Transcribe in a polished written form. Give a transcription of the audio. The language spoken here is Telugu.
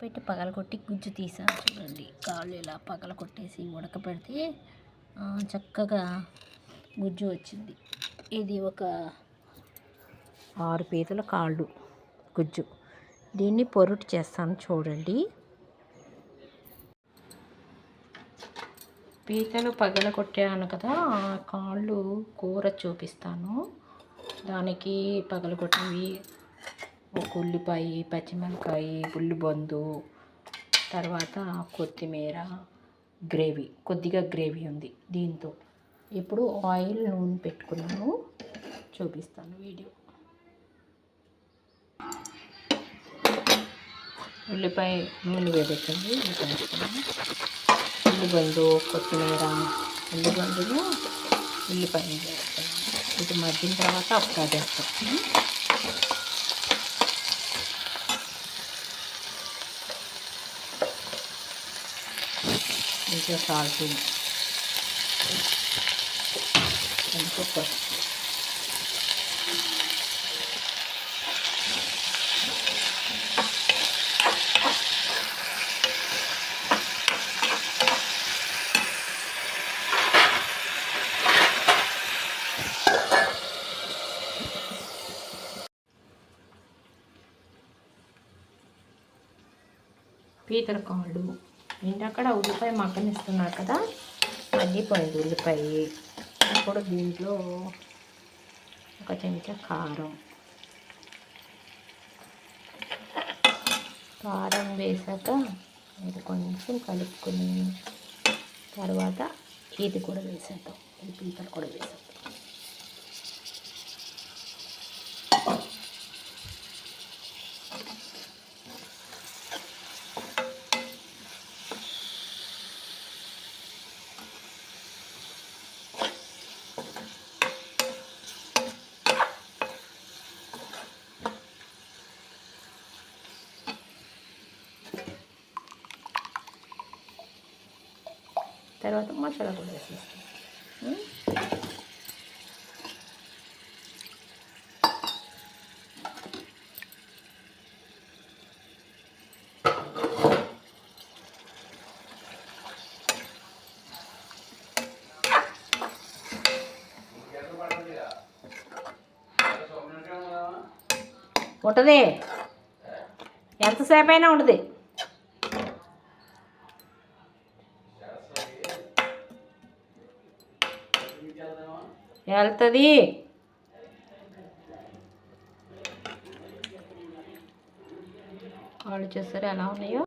పెట్టి పగలగొట్టి గుజ్జు తీసాను చూడండి. కాళ్ళు ఇలా పగలగొట్టేసి ఉడకపెడితే చక్కగా గుజ్జు వచ్చింది. ఇది ఒక 6 పీతల కాళ్ళు గుజ్జు. దీన్ని పొరుటు చేస్తాను చూడండి. పీతలు పగలగొట్టాను కదా, ఆ కాళ్ళు కూర చూపిస్తాను. దానికి పగలగొట్టినవి ఒక ఉల్లిపాయ, పచ్చిమిరపకాయ, ఉల్లిబందు, తర్వాత కొత్తిమీర, కొద్దిగా గ్రేవీ ఉంది దీంతో. ఇప్పుడు నూనె పెట్టుకున్నాను, చూపిస్తాను వీడియో. ఉల్లిపాయ నూనె వేడెక్కింది, వేసుకున్నాను. ఉల్లిబందు, కొత్తిమీర, ఉల్లిబందులు, ఉల్లిపాయ వేస్తాను. ఇది మగ్గిన తర్వాత అప్పుడు అది వేస్తాను. కొంచెం సాల్ట్, కొంచెం పసుపు. పీతల కాళ్ళు ఇంటక్కడ ఉల్లిపాయ మగ్గనిస్తున్నారు కదా, మగ్గిపోయింది ఉల్లిపాయ. ఇప్పుడు దీంట్లో ఒక చెంచా కారం వేసాక ఇది కొంచెం కలుపుకొని తర్వాత ఇది కూడా వేసేద్దాం. ఈ పీతలు కూడా వేసేద్దాం. తర్వాత మసాలా కూడా వేసేస్తాం. ఉంటుంది, ఎంతసేపు అయినా ఉంటుంది. వెళ్తుంది. వాళ్ళు చూస్తారు ఎలా ఉన్నాయో.